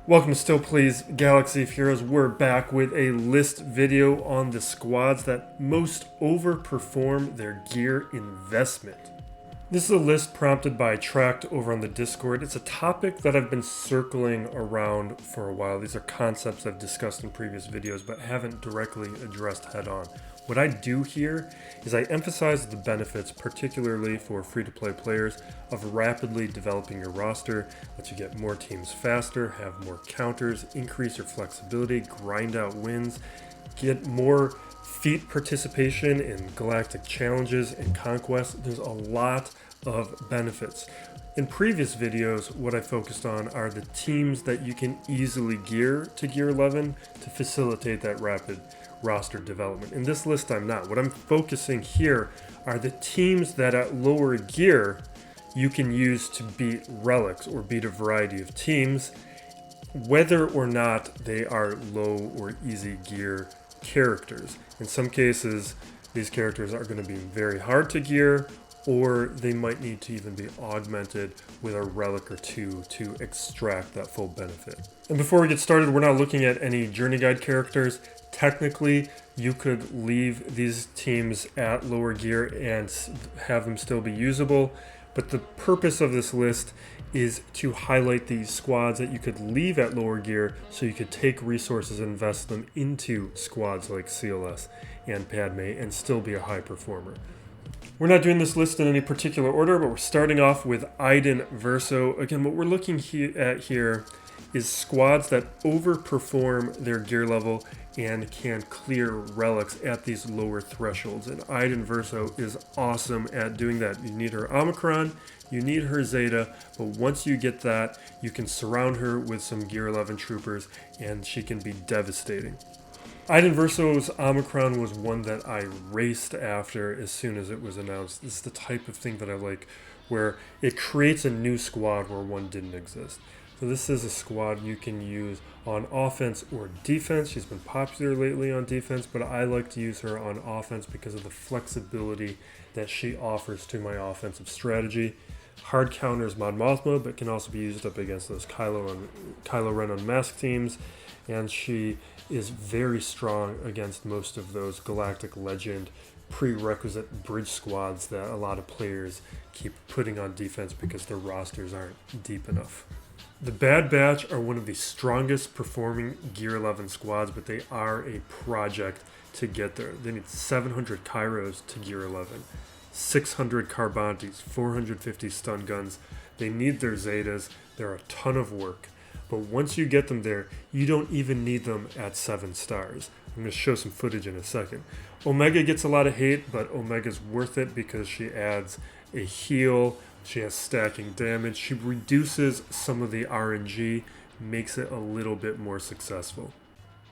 Welcome to Still Plays Galaxy of Heroes. We're back with a list video on the squads that most overperform their gear investment. This is a list prompted by Tracked over on the Discord. It's a topic that I've been circling around for a while. These are concepts I've discussed in previous videos but haven't directly addressed head on. What I do here is I emphasize the benefits, particularly for free-to-play players, of rapidly developing your roster. Lets you get more teams faster, have more counters, increase your flexibility, grind out wins, get more feat participation in galactic challenges and conquests. There's a lot of benefits. In previous videos, what I focused on are the teams that you can easily gear to Gear 11 to facilitate that rapid roster development. In this list, I'm not. What I'm focusing here are the teams that at lower gear you can use to beat Relics or beat a variety of teams, whether or not they are low or easy gear characters. In some cases, these characters are going to be very hard to gear, or they might need to even be augmented with a relic or two to extract that full benefit. And before we get started, we're not looking at any journey guide characters. Technically, you could leave these teams at lower gear and have them still be usable, but the purpose of this list is to highlight these squads that you could leave at lower gear so you could take resources and invest them into squads like CLS and Padme and still be a high performer. We're not doing this list in any particular order, but we're starting off with Iden Versio. Again, what we're looking at here is squads that overperform their gear level and can clear relics at these lower thresholds. And Iden Versio is awesome at doing that. You need her Omicron, you need her Zeta, but once you get that, you can surround her with some Gear 11 troopers and she can be devastating. Iden Versio's Omicron was one that I raced after as soon as it was announced. This is the type of thing that I like, where it creates a new squad where one didn't exist. So this is a squad you can use on offense or defense. She's been popular lately on defense, but I like to use her on offense because of the flexibility that she offers to my offensive strategy. Hard counters Mon Mothma, but can also be used up against those Kylo Ren unmasked teams. And she is very strong against most of those Galactic Legend prerequisite bridge squads that a lot of players keep putting on defense because their rosters aren't deep enough. The Bad Batch are one of the strongest performing Gear 11 squads, but they are a project to get there. They need 700 Kairos to Gear 11, 600 Carbantis, 450 stun guns. They need their Zetas. They're a ton of work. But once you get them there, you don't even need them at 7 stars. I'm going to show some footage in a second. Omega gets a lot of hate, but Omega's worth it because she adds a heal. She has stacking damage. She reduces some of the RNG, makes it a little bit more successful.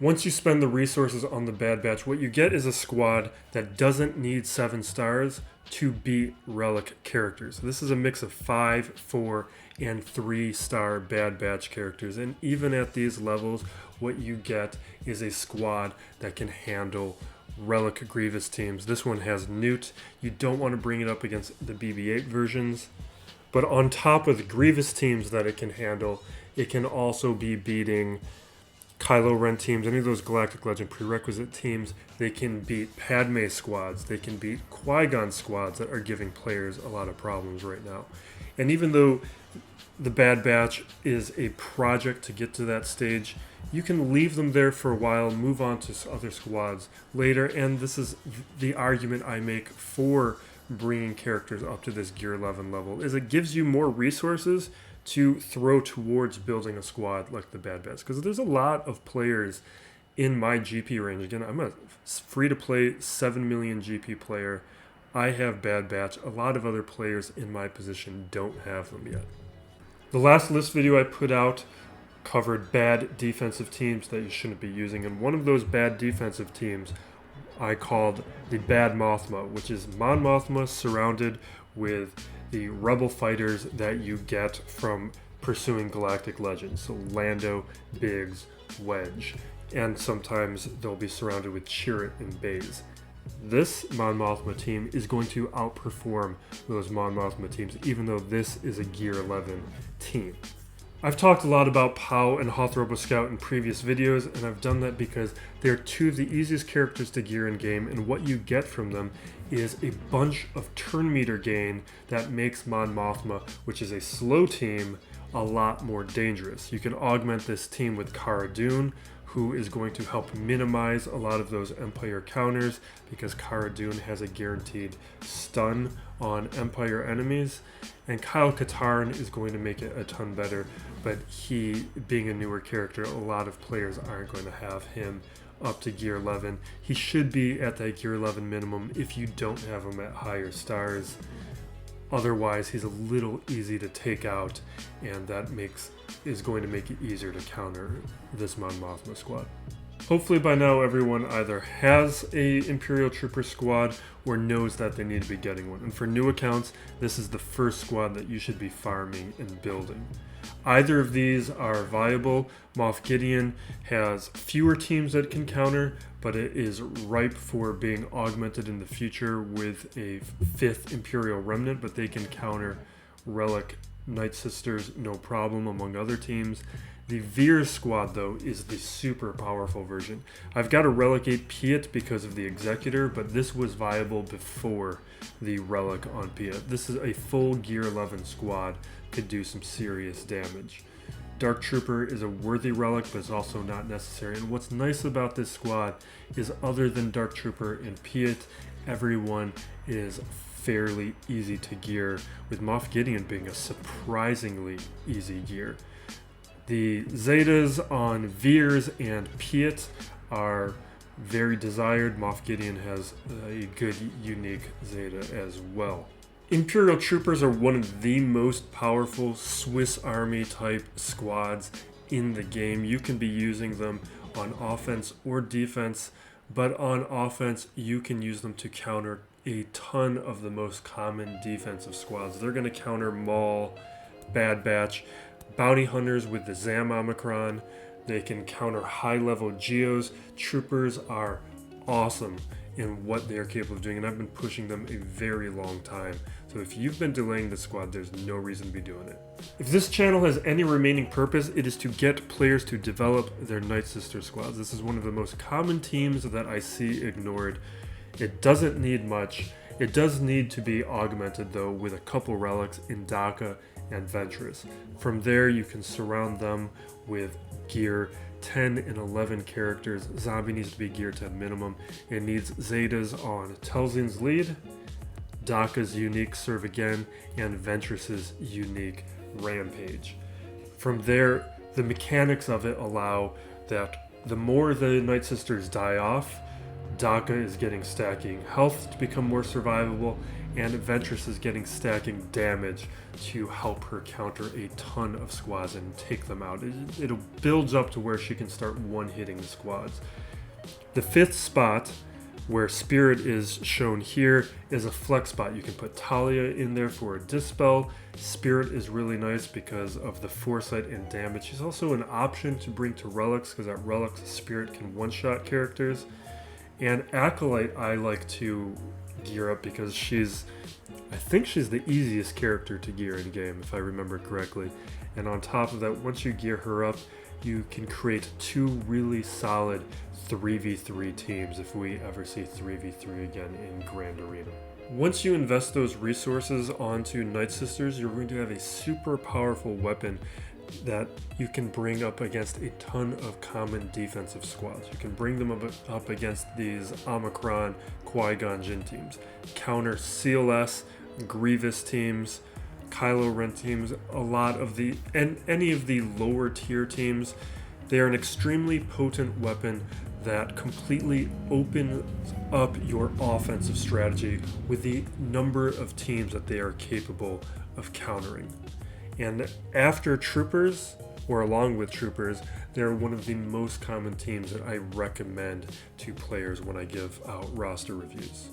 Once you spend the resources on the Bad Batch, what you get is a squad that doesn't need 7 stars to beat Relic characters. This is a mix of 5, 4, and 3-star Bad Batch characters. And even at these levels, what you get is a squad that can handle Relic Grievous teams. This one has Newt. You don't want to bring it up against the BB-8 versions. But on top of the Grievous teams that it can handle, it can also be beating Kylo Ren teams, any of those Galactic Legend prerequisite teams. They can beat Padme squads. They can beat Qui-Gon squads that are giving players a lot of problems right now. And even though the Bad Batch is a project to get to that stage, you can leave them there for a while, move on to other squads later, and this is the argument I make for bringing characters up to this Gear 11 level, is it gives you more resources to throw towards building a squad like the Bad Batch, because there's a lot of players in my GP range. Again, I'm a free-to-play 7 million GP player. I have Bad Batch. A lot of other players in my position don't have them yet. The last list video I put out covered bad defensive teams that you shouldn't be using, and one of those bad defensive teams I called the Bad Mothma, which is Mon Mothma surrounded with the rebel fighters that you get from pursuing Galactic Legends. So Lando, Biggs, Wedge, and sometimes they'll be surrounded with Chirrut and Baze. This Mon Mothma team is going to outperform those Mon Mothma teams, even though this is a Gear 11 team. I've talked a lot about POW and Hoth Robo-Scout in previous videos, and I've done that because they're two of the easiest characters to gear in game, and what you get from them is a bunch of turn meter gain that makes Mon Mothma, which is a slow team, a lot more dangerous. You can augment this team with Cara Dune, who is going to help minimize a lot of those Empire counters because Cara Dune has a guaranteed stun on Empire enemies. And Kyle Katarn is going to make it a ton better, but he, being a newer character, a lot of players aren't going to have him up to gear 11. He should be at that gear 11 minimum if you don't have him at higher stars. Otherwise, he's a little easy to take out, and that is going to make it easier to counter this Mon Mothma squad. Hopefully by now everyone either has a Imperial Trooper squad or knows that they need to be getting one. And for new accounts, this is the first squad that you should be farming and building. Either of these are viable. Moff Gideon has fewer teams that can counter, but it is ripe for being augmented in the future with a 5th Imperial Remnant, but they can counter Relic Night Sisters no problem among other teams. The Veers squad, though, is the super powerful version. I've got to relegate Piet because of the Executor, but this was viable before the Relic on Piet. This is a full Gear 11 squad, could do some serious damage. Dark Trooper is a worthy Relic, but it's also not necessary. And what's nice about this squad is other than Dark Trooper and Piet, everyone is fairly easy to gear, with Moff Gideon being a surprisingly easy gear. The Zetas on Veers and Piet are very desired. Moff Gideon has a good, unique Zeta as well. Imperial Troopers are one of the most powerful Swiss Army type squads in the game. You can be using them on offense or defense, but on offense you can use them to counter a ton of the most common defensive squads. They're going to counter Maul, Bad Batch, Bounty Hunters with the Zam Omicron. They can counter high-level Geos. Troopers are awesome in what they are capable of doing, and I've been pushing them a very long time. So if you've been delaying this squad, there's no reason to be doing it. If this channel has any remaining purpose, it is to get players to develop their Night Sister squads. This is one of the most common teams that I see ignored. It doesn't need much. It does need to be augmented, though, with a couple relics in Daka and Ventress. From there, you can surround them with gear 10 and 11 characters. Zombie needs to be gear 10 minimum. It needs Zetas on Telzin's lead, Daka's unique Serve Again, and Ventress's unique Rampage. From there, the mechanics of it allow that the more the Night Sisters die off, Daka is getting stacking health to become more survivable, and Ventress is getting stacking damage to help her counter a ton of squads and take them out. It builds up to where she can start one-hitting the squads. The 5th spot, where Spirit is shown here, is a flex spot. You can put Talia in there for a Dispel. Spirit is really nice because of the foresight and damage. She's also an option to bring to Relics, because at Relics, Spirit can one-shot characters. And Acolyte I like to gear up because I think she's the easiest character to gear in game, if I remember correctly. And on top of that, once you gear her up, you can create 2 really solid 3v3 teams if we ever see 3v3 again in Grand Arena. Once you invest those resources onto Night Sisters, you're going to have a super powerful weapon that you can bring up against a ton of common defensive squads. You can bring them up against these Omicron, Qui-Gon Jinn teams, counter CLS, Grievous teams, Kylo Ren teams, any of the lower tier teams. They are an extremely potent weapon that completely opens up your offensive strategy with the number of teams that they are capable of countering. And after Troopers, or along with Troopers, they're one of the most common teams that I recommend to players when I give out roster reviews.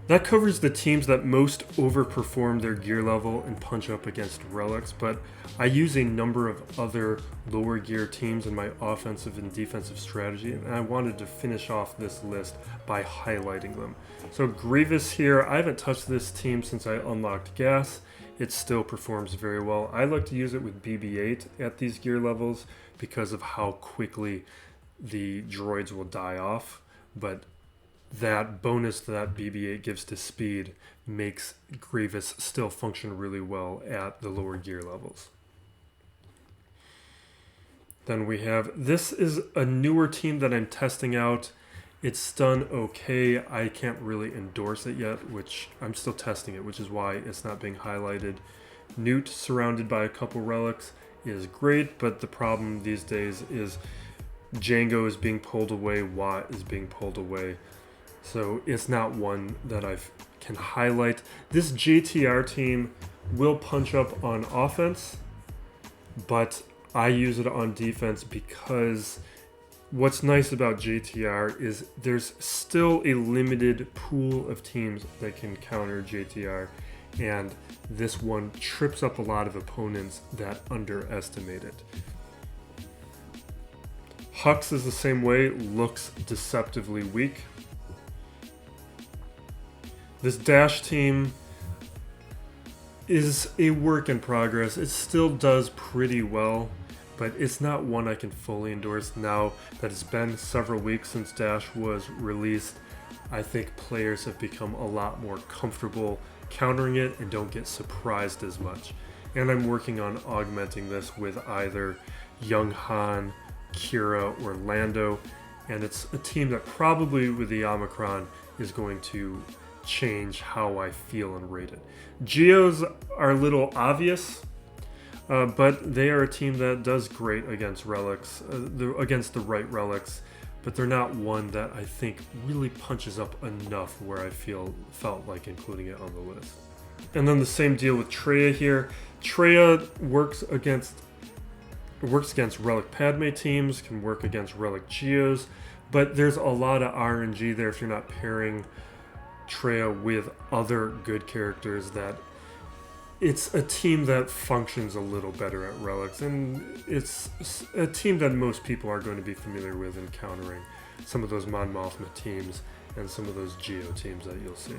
That covers the teams that most overperform their gear level and punch up against Relics, but I use a number of other lower gear teams in my offensive and defensive strategy, and I wanted to finish off this list by highlighting them. So Grievous here, I haven't touched this team since I unlocked Gas, it still performs very well. I like to use it with BB-8 at these gear levels because of how quickly the droids will die off, but that bonus that BB-8 gives to speed makes Grievous still function really well at the lower gear levels. Then we have, this is a newer team that I'm testing out. It's done okay. I can't really endorse it yet, which I'm still testing it, which is why it's not being highlighted. Newt, surrounded by a couple relics, is great, but the problem these days is Jango is being pulled away, Watt is being pulled away. So it's not one that I can highlight. This JTR team will punch up on offense, but I use it on defense because what's nice about JTR is there's still a limited pool of teams that can counter JTR, and this one trips up a lot of opponents that underestimate it. Hux is the same way, looks deceptively weak. This Dash team is a work in progress. It still does pretty well, but it's not one I can fully endorse now that it's been several weeks since Dash was released. I think players have become a lot more comfortable countering it and don't get surprised as much. And I'm working on augmenting this with either Young Han, Kira, or Lando, and it's a team that probably with the Omicron is going to change how I feel and rate it. Geos are a little obvious, but they are a team that does great against relics, against the right relics, but they're not one that I think really punches up enough where I felt like including it on the list. And then the same deal with Traya here. Traya works against Relic Padme teams, can work against Relic Geos, but there's a lot of RNG there if you're not pairing Traya with other good characters. That it's a team that functions a little better at relics, and it's a team that most people are going to be familiar with in countering some of those Mon Mothma teams and some of those Geo teams that you'll see.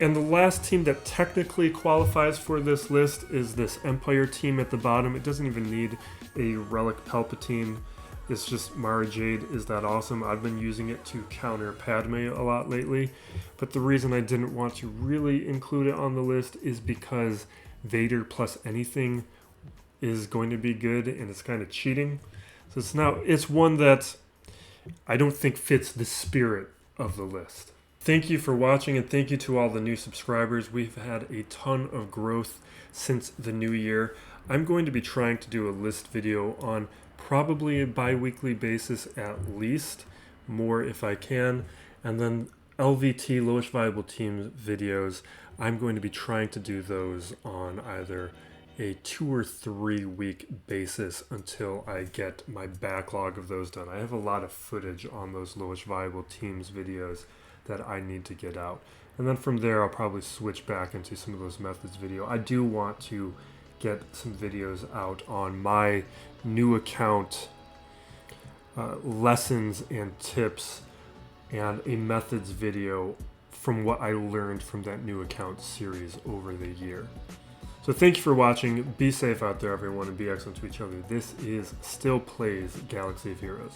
And the last team that technically qualifies for this list is this Empire team at the bottom. It doesn't even need a Relic Palpatine. It's just Mara Jade is that awesome. I've been using it to counter Padme a lot lately, but the reason I didn't want to really include it on the list is because Vader plus anything is going to be good, and it's kind of cheating. So it's one that I don't think fits the spirit of the list. Thank you for watching, and thank you to all the new subscribers. We've had a ton of growth since the new year. I'm going to be trying to do a list video on probably a bi-weekly basis at least, more if I can, and then LVT, lowest viable teams videos, I'm going to be trying to do those on either a 2 or 3 week basis until I get my backlog of those done. I have a lot of footage on those lowest viable teams videos that I need to get out, and then from there I'll probably switch back into some of those methods video. I do want to get some videos out on my new account, lessons and tips, and a methods video from what I learned from that new account series over the year. So thank you for watching. Be safe out there, everyone, and be excellent to each other. This is Still Plays Galaxy of Heroes.